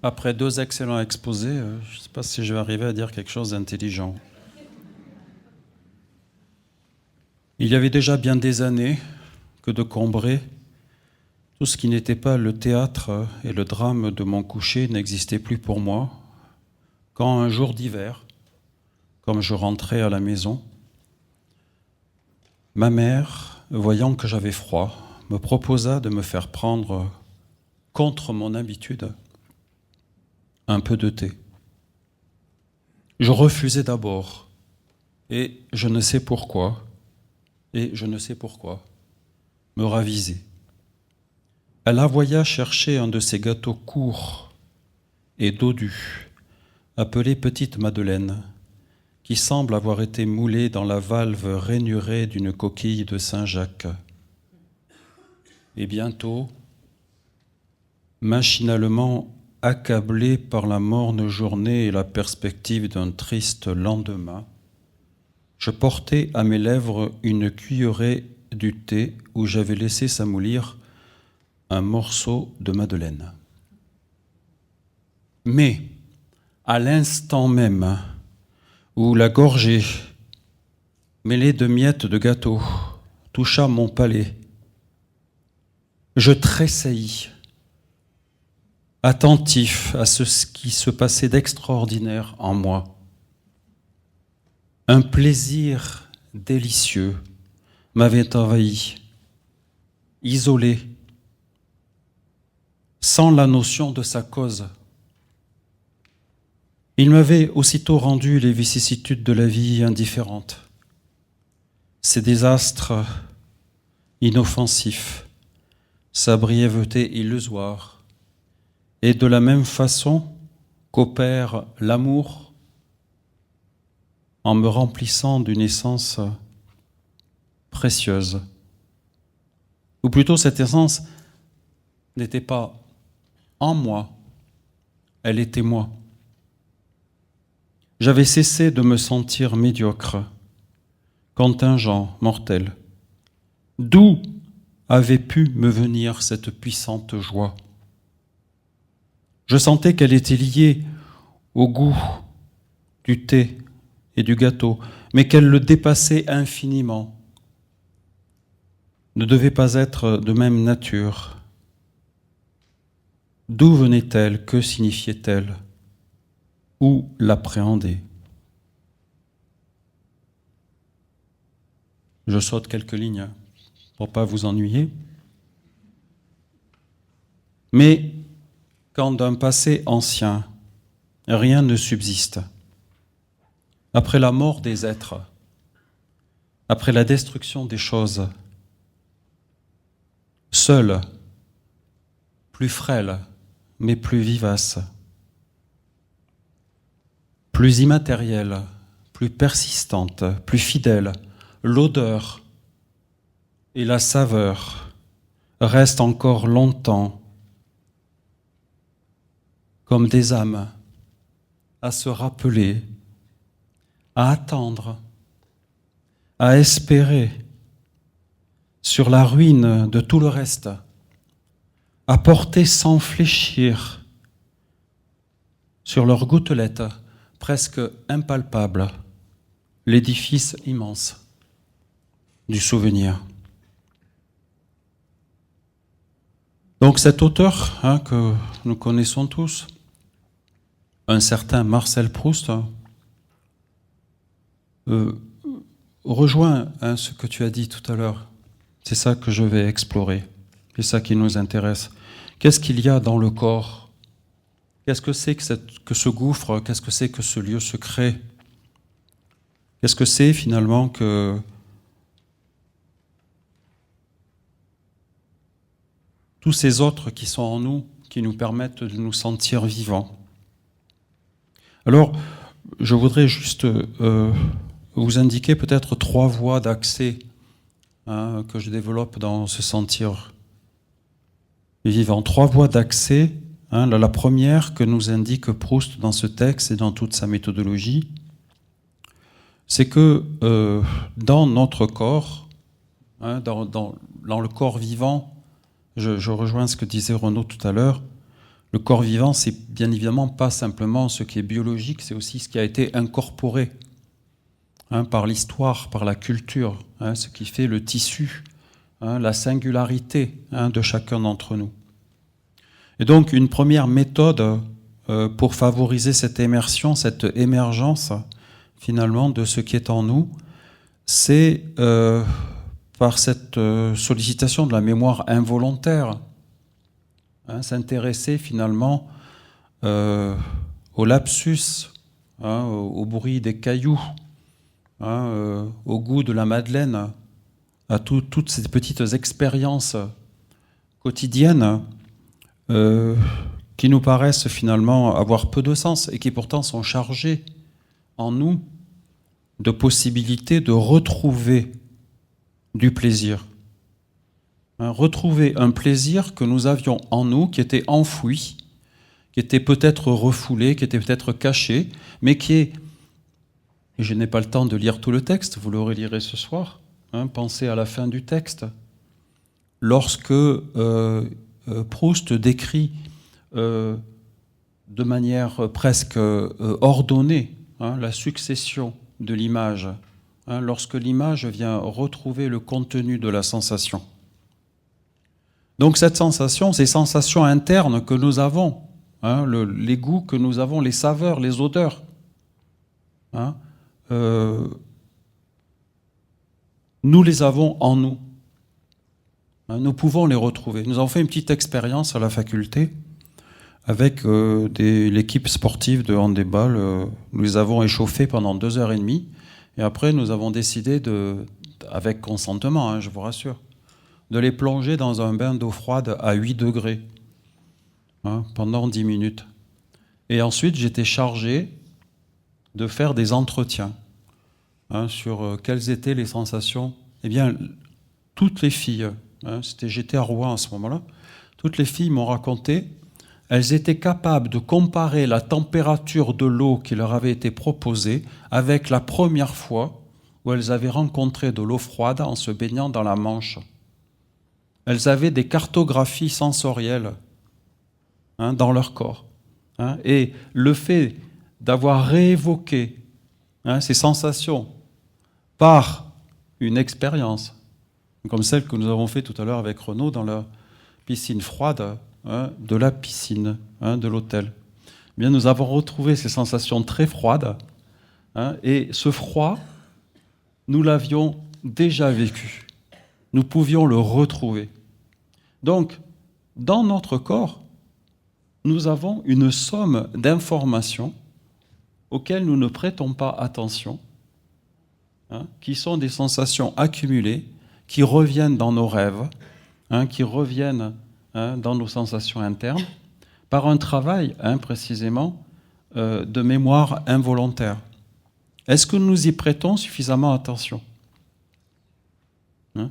Après 2 excellents exposés, je ne sais pas si je vais arriver à dire quelque chose d'intelligent. Il y avait déjà bien des années que de Combray, tout ce qui n'était pas le théâtre et le drame de mon coucher n'existait plus pour moi, quand un jour d'hiver, comme je rentrais à la maison, ma mère, voyant que j'avais froid, me proposa de me faire prendre, contre mon habitude, un peu de thé. Je refusai d'abord, et je ne sais pourquoi, me ravisai. Elle envoya chercher un de ces gâteaux courts et dodus, appelé Petite Madeleine, qui semble avoir été moulé dans la valve rainurée d'une coquille de Saint-Jacques. Et bientôt, machinalement accablé par la morne journée et la perspective d'un triste lendemain, je portai à mes lèvres une cuillerée du thé où j'avais laissé s'amollir un morceau de madeleine. Mais, à l'instant même où la gorgée, mêlée de miettes de gâteau, toucha mon palais, je tressaillis, attentif à ce qui se passait d'extraordinaire en moi. Un plaisir délicieux m'avait envahi, isolé, sans la notion de sa cause. Il m'avait aussitôt rendu les vicissitudes de la vie indifférentes, ses désastres inoffensifs, sa brièveté illusoire, et de la même façon qu'opère l'amour en me remplissant d'une essence précieuse. Ou plutôt, cette essence n'était pas en moi, elle était moi. J'avais cessé de me sentir médiocre, contingent, mortel. D'où avait pu me venir cette puissante joie? Je sentais qu'elle était liée au goût du thé et du gâteau, mais qu'elle le dépassait infiniment, ne devait pas être de même nature. D'où venait-elle? Que signifiait-elle? Où l'appréhender? Je saute quelques lignes pour ne pas vous ennuyer. Mais quand d'un passé ancien, rien ne subsiste, après la mort des êtres, après la destruction des choses, seule, plus frêle, mais plus vivace, plus immatérielle, plus persistante, plus fidèle, l'odeur et la saveur restent encore longtemps comme des âmes à se rappeler, à attendre, à espérer sur la ruine de tout le reste, à porter sans fléchir sur leurs gouttelettes presque impalpables l'édifice immense du souvenir. Donc cet auteur que nous connaissons tous, un certain Marcel Proust, rejoint ce que tu as dit tout à l'heure. C'est ça que je vais explorer. C'est ça qui nous intéresse. Qu'est-ce qu'il y a dans le corps? Qu'est-ce que c'est que ce gouffre? Qu'est-ce que c'est que ce lieu secret? Qu'est-ce que c'est finalement que tous ces autres qui sont en nous, qui nous permettent de nous sentir vivants? Alors, je voudrais juste vous indiquer peut-être 3 voies d'accès que je développe dans ce sentir vivant. 3 voies d'accès. La première que nous indique Proust dans ce texte et dans toute sa méthodologie, c'est que dans notre corps, dans le corps vivant, je rejoins ce que disait Renaud tout à l'heure, Le corps vivant, c'est bien évidemment pas simplement ce qui est biologique, c'est aussi ce qui a été incorporé par l'histoire, par la culture, ce qui fait le tissu, la singularité de chacun d'entre nous. Et donc, une première méthode pour favoriser cette immersion, cette émergence, finalement, de ce qui est en nous, c'est par cette sollicitation de la mémoire involontaire, s'intéresser finalement au lapsus, au bruit des cailloux, au goût de la madeleine, à toutes ces petites expériences quotidiennes qui nous paraissent finalement avoir peu de sens et qui pourtant sont chargées en nous de possibilités de retrouver du plaisir. Retrouver un plaisir que nous avions en nous, qui était enfoui, qui était peut-être refoulé, qui était peut-être caché, mais qui est, et je n'ai pas le temps de lire tout le texte, vous le relirez ce soir, pensez à la fin du texte, lorsque Proust décrit de manière presque ordonnée la succession de l'image, lorsque l'image vient retrouver le contenu de la sensation. Donc cette sensation, ces sensations internes que nous avons, les goûts que nous avons, les saveurs, les odeurs, nous les avons en nous. Nous pouvons les retrouver. Nous avons fait une petite expérience à la faculté avec l'équipe sportive de handball. Nous les avons échauffés pendant 2h30 et après nous avons décidé, avec consentement, je vous rassure, de les plonger dans un bain d'eau froide à 8 degrés pendant 10 minutes. Et ensuite, j'étais chargé de faire des entretiens sur quelles étaient les sensations. Eh bien, toutes les filles, j'étais à Rouen à ce moment-là, toutes les filles m'ont raconté, elles étaient capables de comparer la température de l'eau qui leur avait été proposée avec la première fois où elles avaient rencontré de l'eau froide en se baignant dans la Manche. Elles avaient des cartographies sensorielles dans leur corps. Et le fait d'avoir réévoqué ces sensations par une expérience, comme celle que nous avons fait tout à l'heure avec Renaud dans la piscine froide de la piscine de l'hôtel. Eh bien, nous avons retrouvé ces sensations très froides et ce froid, nous l'avions déjà vécu. Nous pouvions le retrouver. Donc, dans notre corps, nous avons une somme d'informations auxquelles nous ne prêtons pas attention, qui sont des sensations accumulées, qui reviennent dans nos rêves, qui reviennent dans nos sensations internes, par un travail, précisément, de mémoire involontaire. Est-ce que nous y prêtons suffisamment attention ?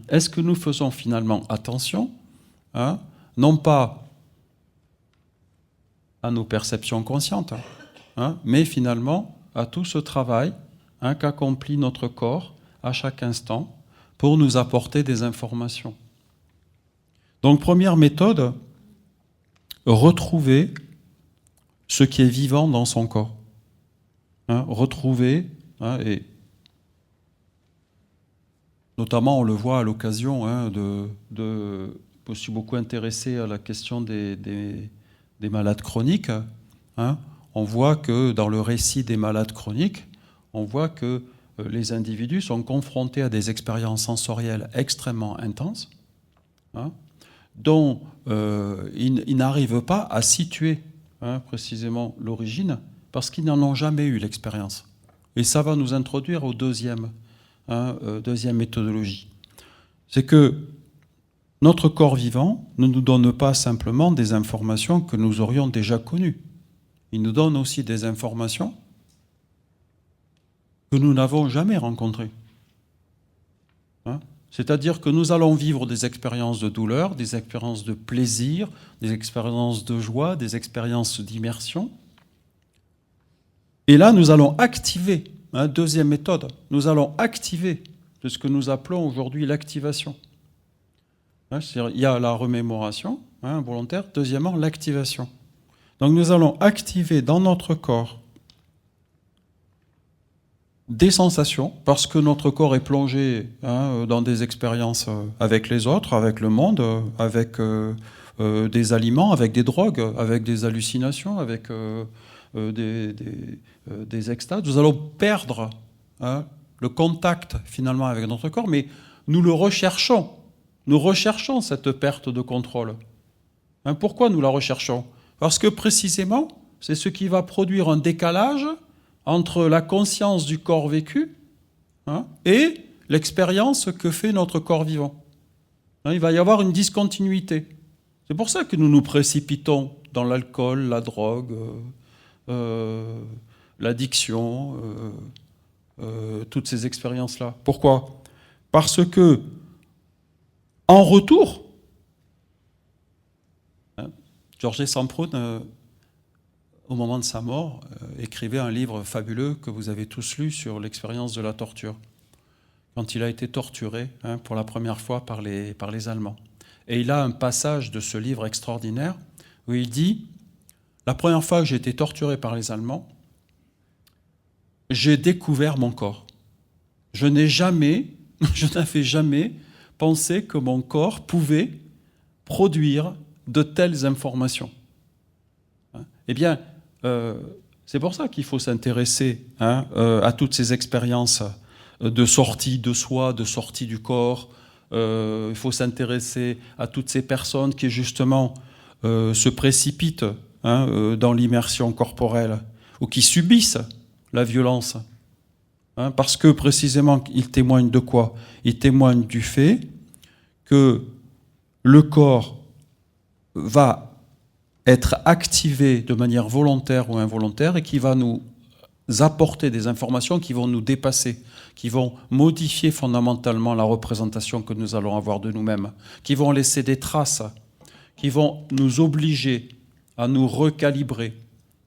Est-ce que nous faisons finalement attention, non pas à nos perceptions conscientes, mais finalement à tout ce travail qu'accomplit notre corps à chaque instant pour nous apporter des informations. Donc, première méthode, retrouver ce qui est vivant dans son corps. Retrouver, et notamment on le voit à l'occasion je suis beaucoup intéressé à la question des malades chroniques. On voit que dans le récit des malades chroniques, on voit que les individus sont confrontés à des expériences sensorielles extrêmement intenses, dont ils n'arrivent pas à situer précisément l'origine, parce qu'ils n'en ont jamais eu l'expérience. Et ça va nous introduire au deuxième méthodologie. C'est que notre corps vivant ne nous donne pas simplement des informations que nous aurions déjà connues. Il nous donne aussi des informations que nous n'avons jamais rencontrées. C'est-à-dire que nous allons vivre des expériences de douleur, des expériences de plaisir, des expériences de joie, des expériences d'immersion. Et là, nous allons activer, deuxième méthode, nous allons activer de ce que nous appelons aujourd'hui l'activation. C'est-à-dire, il y a la remémoration volontaire, deuxièmement l'activation. Donc nous allons activer dans notre corps des sensations, parce que notre corps est plongé dans des expériences avec les autres, avec le monde, avec des aliments, avec des drogues, avec des hallucinations, avec des extases. Nous allons perdre le contact finalement avec notre corps, mais nous le recherchons. Nous recherchons cette perte de contrôle. Pourquoi nous la recherchons? Parce que précisément, c'est ce qui va produire un décalage entre la conscience du corps vécu et l'expérience que fait notre corps vivant. Il va y avoir une discontinuité. C'est pour ça que nous nous précipitons dans l'alcool, la drogue, l'addiction, toutes ces expériences-là. Pourquoi? Parce que, en retour, Georges Semprún, au moment de sa mort, écrivait un livre fabuleux que vous avez tous lu sur l'expérience de la torture, quand il a été torturé pour la première fois par les Allemands. Et il a un passage de ce livre extraordinaire où il dit « La première fois que j'ai été torturé par les Allemands, j'ai découvert mon corps. Je n'avais jamais pensé que mon corps pouvait produire de telles informations. » Eh bien, c'est pour ça qu'il faut s'intéresser à toutes ces expériences de sortie de soi, de sortie du corps. Il faut s'intéresser à toutes ces personnes qui, justement, se précipitent dans l'immersion corporelle ou qui subissent la violence. Parce que, précisément, ils témoignent de quoi? Ils témoignent du fait que le corps va être activé de manière volontaire ou involontaire et qui va nous apporter des informations qui vont nous dépasser, qui vont modifier fondamentalement la représentation que nous allons avoir de nous-mêmes, qui vont laisser des traces, qui vont nous obliger à nous recalibrer,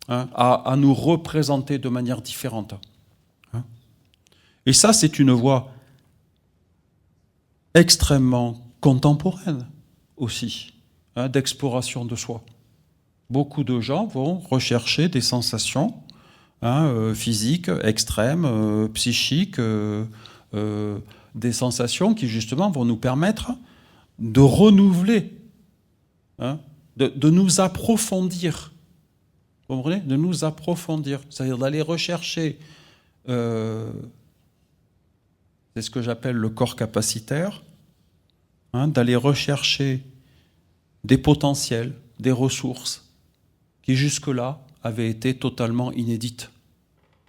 à nous représenter de manière différente. Et ça, c'est une voie extrêmement contemporaine aussi, d'exploration de soi. Beaucoup de gens vont rechercher des sensations physiques, extrêmes, psychiques, des sensations qui justement vont nous permettre de renouveler, de nous approfondir. Vous comprenez? De nous approfondir, c'est-à-dire d'aller rechercher, c'est ce que j'appelle le corps capacitaire, d'aller rechercher des potentiels, des ressources, qui jusque-là avaient été totalement inédites,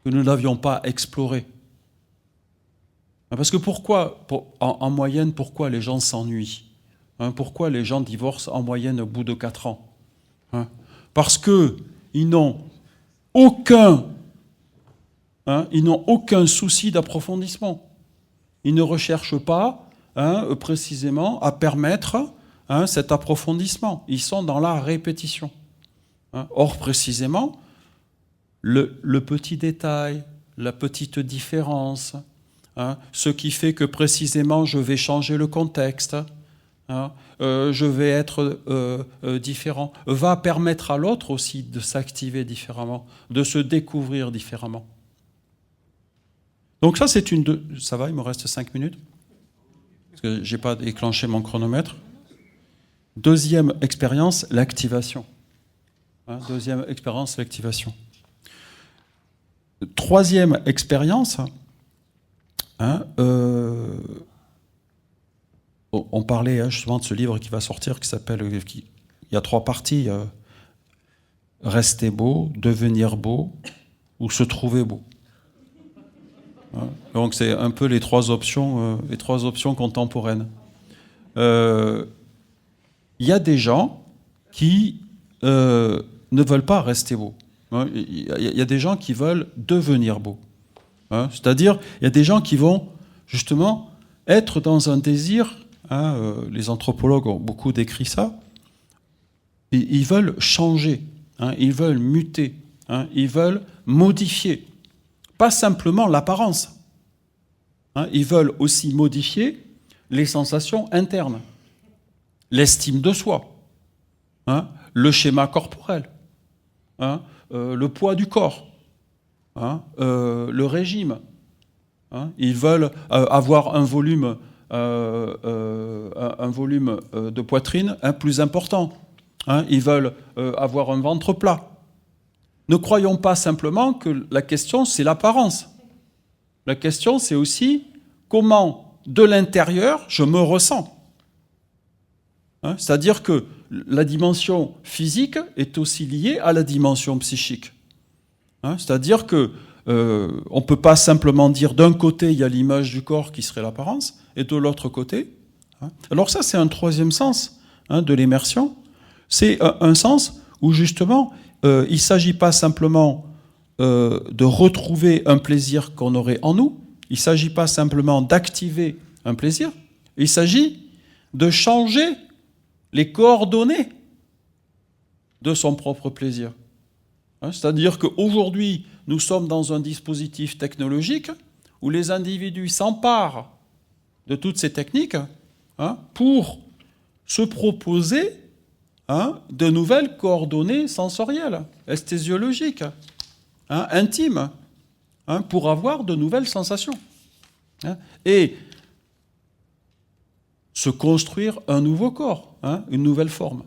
que nous n'avions pas explorées. Parce que pourquoi, en moyenne, pourquoi les gens s'ennuient? Pourquoi les gens divorcent en moyenne au bout de 4 ans? Parce qu'ils n'ont aucun souci d'approfondissement. Ils ne recherchent pas précisément à permettre cet approfondissement. Ils sont dans la répétition. Or, précisément, le petit détail, la petite différence, ce qui fait que précisément je vais changer le contexte, je vais être différent, va permettre à l'autre aussi de s'activer différemment, de se découvrir différemment. Donc ça, c'est ça va, il me reste 5 minutes, parce que je n'ai pas déclenché mon chronomètre. Deuxième expérience, l'activation. Deuxième expérience, l'activation. Troisième expérience, on parlait justement de ce livre qui va sortir, qui s'appelle, il y a 3 parties, rester beau, devenir beau ou se trouver beau. Donc c'est un peu les 3 options contemporaines. Il y a des gens qui ne veulent pas rester beaux. Il y a des gens qui veulent devenir beaux. C'est-à-dire, il y a des gens qui vont justement être dans un désir, les anthropologues ont beaucoup décrit ça, ils veulent changer, ils veulent muter, ils veulent modifier, pas simplement l'apparence. Ils veulent aussi modifier les sensations internes, l'estime de soi, le schéma corporel. le poids du corps, le régime. Ils veulent avoir un volume de poitrine plus important. Ils veulent avoir un ventre plat. Ne croyons pas simplement que la question, c'est l'apparence. La question, c'est aussi comment, de l'intérieur, je me ressens. C'est-à-dire que la dimension physique est aussi liée à la dimension psychique. C'est-à-dire que on ne peut pas simplement dire d'un côté, il y a l'image du corps qui serait l'apparence, et de l'autre côté. Alors ça, c'est un troisième sens de l'immersion. C'est un sens où, justement, il ne s'agit pas simplement de retrouver un plaisir qu'on aurait en nous, il ne s'agit pas simplement d'activer un plaisir, il s'agit de changer les coordonnées de son propre plaisir. C'est-à-dire qu'aujourd'hui, nous sommes dans un dispositif technologique où les individus s'emparent de toutes ces techniques pour se proposer de nouvelles coordonnées sensorielles, esthésiologiques, intimes, pour avoir de nouvelles sensations. Et se construire un nouveau corps, une nouvelle forme.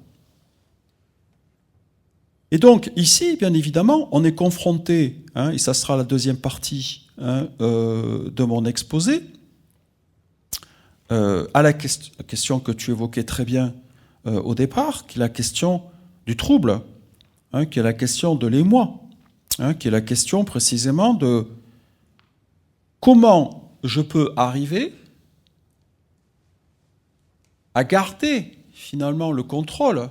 Et donc, ici, bien évidemment, on est confronté, et ça sera la deuxième partie de mon exposé, à la question que tu évoquais très bien au départ, qui est la question du trouble, qui est la question de l'émoi, qui est la question précisément de comment je peux arriver à garder finalement le contrôle,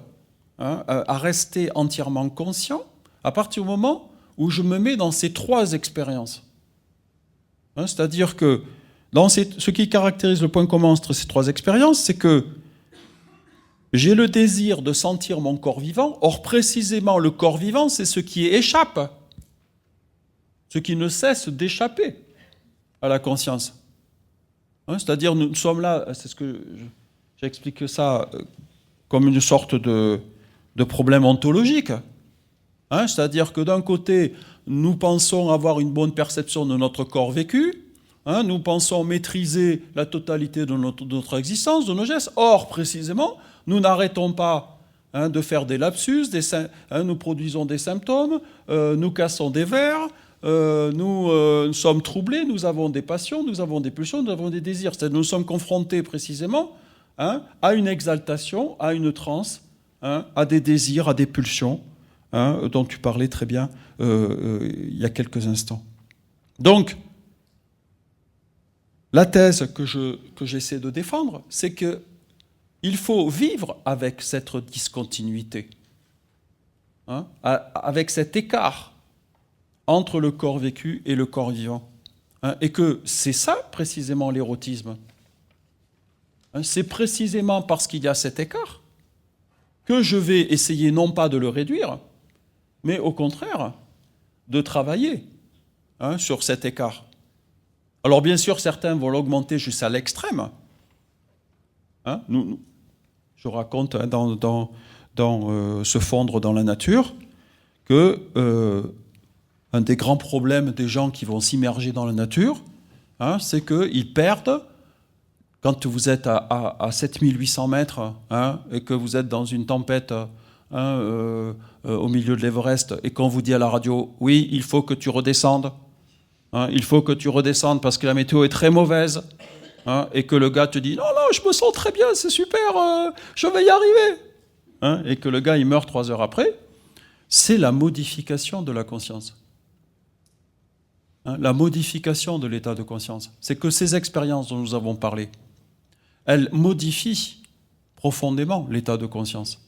à rester entièrement conscient à partir du moment où je me mets dans ces trois expériences. C'est-à-dire que ce qui caractérise le point commun entre ces trois expériences, c'est que j'ai le désir de sentir mon corps vivant. Or, précisément, le corps vivant, c'est ce qui échappe, ce qui ne cesse d'échapper à la conscience. C'est-à-dire, nous sommes là, c'est ce que j'explique ça comme une sorte de problème ontologique. C'est-à-dire que d'un côté, nous pensons avoir une bonne perception de notre corps vécu, nous pensons maîtriser la totalité de notre existence, de nos gestes. Or, précisément, nous n'arrêtons pas de faire des lapsus, nous produisons des symptômes, nous cassons des verres, nous sommes troublés, nous avons des passions, nous avons des pulsions, nous avons des désirs. C'est-à-dire nous sommes confrontés précisément à une exaltation, à une transe, à des désirs, à des pulsions, dont tu parlais très bien il y a quelques instants. Donc, la thèse que j'essaie de défendre, c'est qu'il faut vivre avec cette discontinuité, avec cet écart entre le corps vécu et le corps vivant. Et que c'est ça, précisément, l'érotisme. C'est précisément parce qu'il y a cet écart que je vais essayer non pas de le réduire, mais au contraire, de travailler sur cet écart. Alors bien sûr, certains vont l'augmenter jusqu'à l'extrême. Je raconte dans Se fondre dans la nature que un des grands problèmes des gens qui vont s'immerger dans la nature, c'est qu'ils perdent, quand vous êtes à 7800 mètres et que vous êtes dans une tempête au milieu de l'Everest et qu'on vous dit à la radio « Oui, il faut que tu redescendes. Il faut que tu redescendes parce que la météo est très mauvaise. » Et que le gars te dit « Non, non, je me sens très bien, c'est super, je vais y arriver. » Et que le gars, il meurt 3 heures après. C'est la modification de la conscience. La modification de l'état de conscience. C'est que ces expériences dont nous avons parlé, elles modifient profondément l'état de conscience.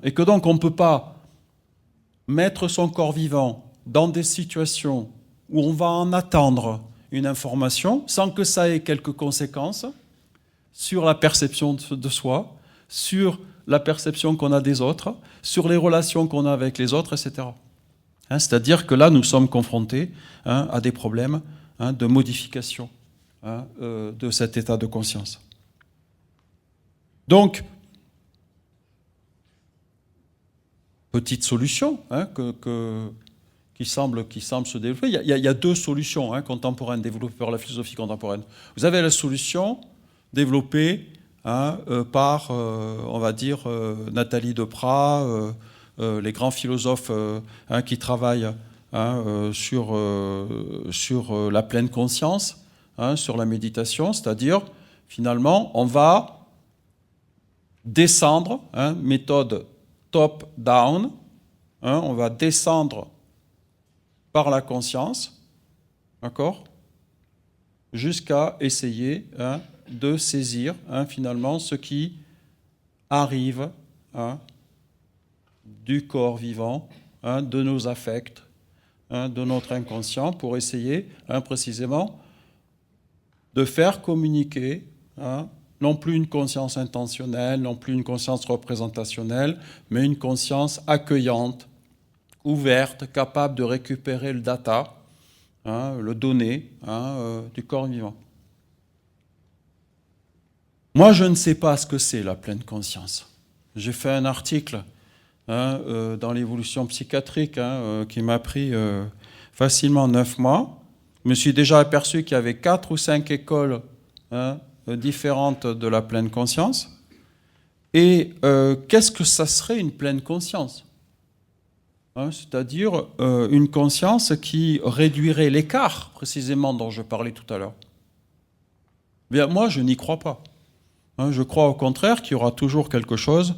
Et que donc on ne peut pas mettre son corps vivant dans des situations où on va en attendre une information sans que ça ait quelques conséquences sur la perception de soi, sur la perception qu'on a des autres, sur les relations qu'on a avec les autres, etc. C'est-à-dire que là, nous sommes confrontés à des problèmes de modification de cet état de conscience. Donc, on peut petite solution qui semble se développer. Il y a deux solutions contemporaines développées par la philosophie contemporaine. Vous avez la solution développée par, on va dire, Nathalie Deprat, les grands philosophes qui travaillent sur la pleine conscience, sur la méditation, c'est-à-dire, finalement, on va descendre, méthode top-down, on va descendre par la conscience, d'accord, jusqu'à essayer de saisir finalement ce qui arrive du corps vivant, de nos affects, de notre inconscient, pour essayer précisément de faire communiquer non plus une conscience intentionnelle, non plus une conscience représentationnelle, mais une conscience accueillante, ouverte, capable de récupérer le data, le donné du corps vivant. Moi, je ne sais pas ce que c'est la pleine conscience. J'ai fait un article dans l'évolution psychiatrique qui m'a pris facilement 9 mois. Je me suis déjà aperçu qu'il y avait 4 ou 5 écoles différentes de la pleine conscience. Et qu'est-ce que ça serait une pleine conscience ? C'est-à-dire une conscience qui réduirait l'écart, précisément, dont je parlais tout à l'heure. Bien, moi, je n'y crois pas. Je crois au contraire qu'il y aura toujours quelque chose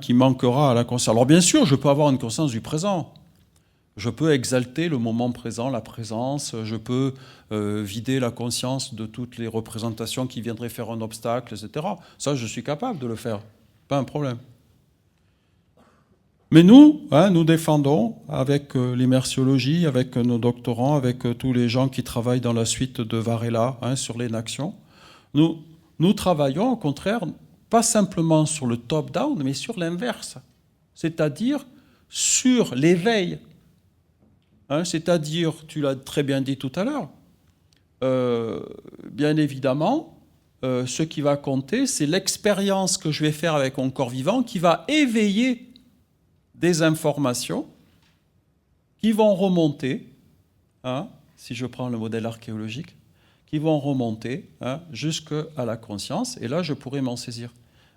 qui manquera à la conscience. Alors bien sûr, je peux avoir une conscience du présent. Je peux exalter le moment présent, la présence. Je peux vider la conscience de toutes les représentations qui viendraient faire un obstacle, etc. Ça, je suis capable de le faire. Pas un problème. Mais nous, nous défendons avec l'immersiologie, avec nos doctorants, avec tous les gens qui travaillent dans la suite de Varela sur l'énaction, nous travaillons au contraire pas simplement sur le top-down, mais sur l'inverse, c'est-à-dire sur l'éveil. C'est-à-dire, tu l'as très bien dit tout à l'heure, bien évidemment, ce qui va compter, c'est l'expérience que je vais faire avec mon corps vivant qui va éveiller des informations qui vont remonter, si je prends le modèle archéologique, qui vont remonter jusqu'à la conscience, et là je pourrais m'en saisir.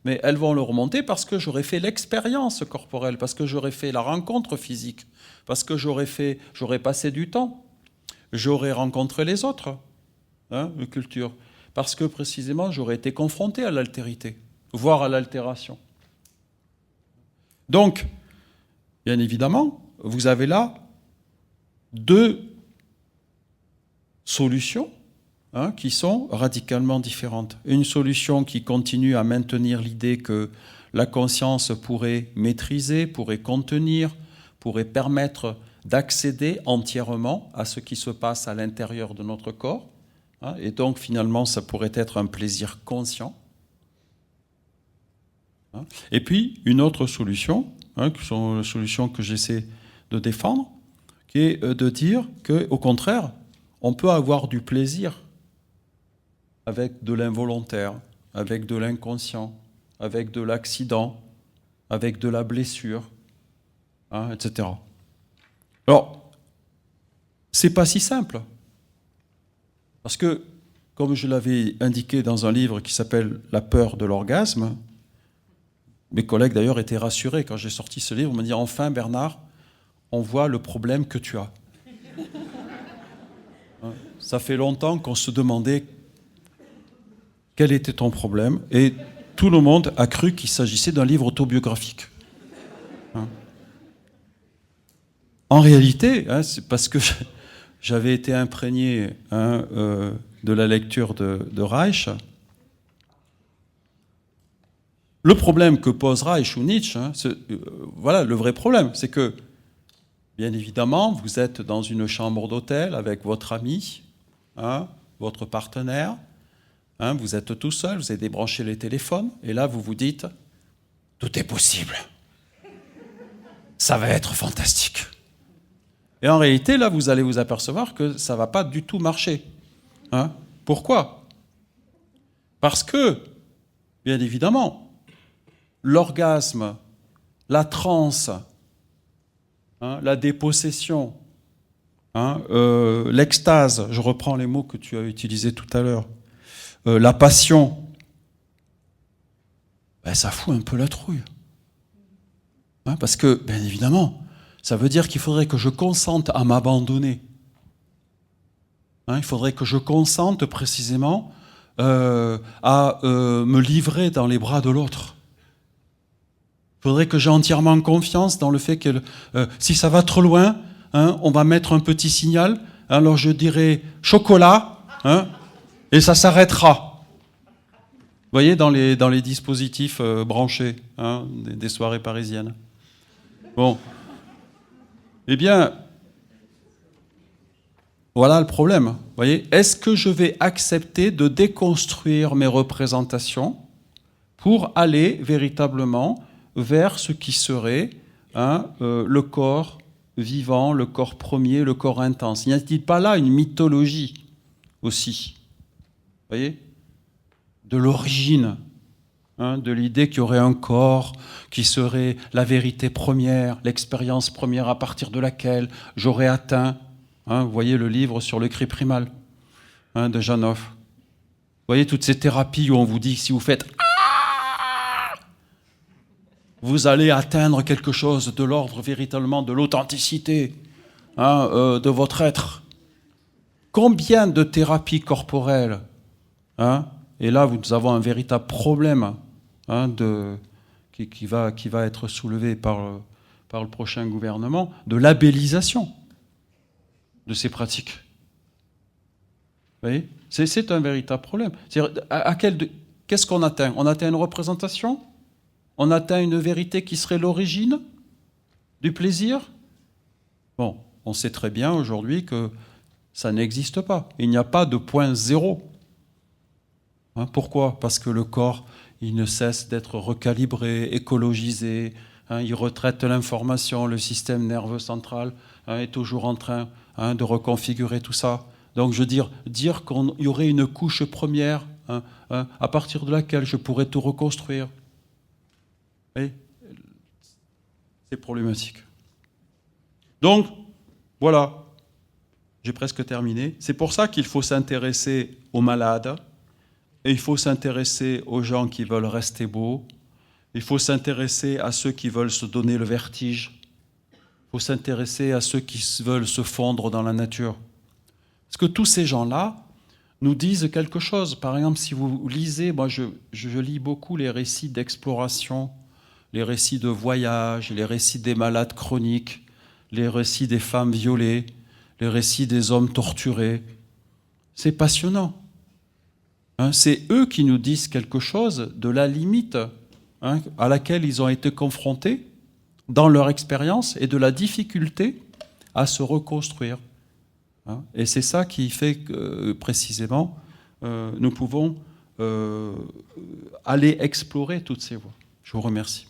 Mais elles vont le remonter parce que j'aurais fait l'expérience corporelle, parce que j'aurais fait la rencontre physique, parce que j'aurais passé du temps, j'aurais rencontré les autres, de culture, parce que précisément j'aurais été confronté à l'altérité, voire à l'altération. Donc, bien évidemment, vous avez là deux solutions qui sont radicalement différentes. Une solution qui continue à maintenir l'idée que la conscience pourrait maîtriser, pourrait contenir, pourrait permettre d'accéder entièrement à ce qui se passe à l'intérieur de notre corps. Et donc, finalement, ça pourrait être un plaisir conscient. Et puis, une autre solution, qui sont les solutions que j'essaie de défendre, qui est de dire qu'au contraire, on peut avoir du plaisir avec de l'involontaire, avec de l'inconscient, avec de l'accident, avec de la blessure, etc. Alors, c'est pas si simple. Parce que, comme je l'avais indiqué dans un livre qui s'appelle « La peur de l'orgasme », mes collègues d'ailleurs étaient rassurés quand j'ai sorti ce livre, ils m'ont dit « Enfin Bernard, on voit le problème que tu as ». Ça fait longtemps qu'on se demandait quel était ton problème, et tout le monde a cru qu'il s'agissait d'un livre autobiographique. En réalité, c'est parce que j'avais été imprégné de la lecture de Reich. Le problème que pose Reich ou Nietzsche, voilà le vrai problème, c'est que, bien évidemment, vous êtes dans une chambre d'hôtel avec votre ami, votre partenaire, vous êtes tout seul, vous avez débranché les téléphones, et là vous vous dites « Tout est possible. Ça va être fantastique. » Et en réalité, là, vous allez vous apercevoir que ça ne va pas du tout marcher. Pourquoi ? Parce que, bien évidemment, l'orgasme, la transe, hein, la dépossession, hein, l'extase, je reprends les mots que tu as utilisés tout à l'heure, la passion, ben, ça fout un peu la trouille. Hein, parce que, bien évidemment, ça veut dire qu'il faudrait que je consente à m'abandonner. Hein, il faudrait que je consente précisément à me livrer dans les bras de l'autre. Il faudrait que j'ai entièrement confiance dans le fait que si ça va trop loin, hein, on va mettre un petit signal, alors je dirais chocolat, hein, et ça s'arrêtera. Vous voyez, dans les dispositifs branchés, hein, des soirées parisiennes. Bon. Eh bien, voilà le problème. Vous voyez, est-ce que je vais accepter de déconstruire mes représentations pour aller véritablement vers ce qui serait hein, le corps vivant, le corps premier, le corps intense? N'y a-t-il pas là une mythologie aussi? Vous voyez, de l'origine, hein, de l'idée qu'il y aurait un corps qui serait la vérité première, l'expérience première à partir de laquelle j'aurais atteint. Hein, vous voyez le livre sur le cri primal hein, de Janov. Vous voyez toutes ces thérapies où on vous dit que si vous faites vous allez atteindre quelque chose de l'ordre véritablement de l'authenticité hein, de votre être. Combien de thérapies corporelles hein, et là, nous avons un véritable problème hein, qui va être soulevé par le prochain gouvernement, de labellisation de ces pratiques. Vous voyez, c'est un véritable problème. Qu'est-ce qu'on atteint? On atteint une représentation? On atteint une vérité qui serait l'origine du plaisir? Bon, on sait très bien aujourd'hui que ça n'existe pas. Il n'y a pas de point zéro. Hein, pourquoi? Parce que le corps, il ne cesse d'être recalibré, écologisé, hein, il retraite l'information, le système nerveux central hein, est toujours en train hein, de reconfigurer tout ça. Donc je veux dire qu'il y aurait une couche première hein, hein, à partir de laquelle je pourrais tout reconstruire. Et c'est problématique. Donc, voilà, j'ai presque terminé. C'est pour ça qu'il faut s'intéresser aux malades, et il faut s'intéresser aux gens qui veulent rester beaux, il faut s'intéresser à ceux qui veulent se donner le vertige, il faut s'intéresser à ceux qui veulent se fondre dans la nature. Parce que tous ces gens-là nous disent quelque chose. Par exemple, si vous lisez, moi je lis beaucoup les récits d'exploration, les récits de voyage, les récits des malades chroniques, les récits des femmes violées, les récits des hommes torturés. C'est passionnant. Hein, c'est eux qui nous disent quelque chose de la limite hein, à laquelle ils ont été confrontés dans leur expérience et de la difficulté à se reconstruire. Hein, et c'est ça qui fait que, précisément, nous pouvons aller explorer toutes ces voies. Je vous remercie.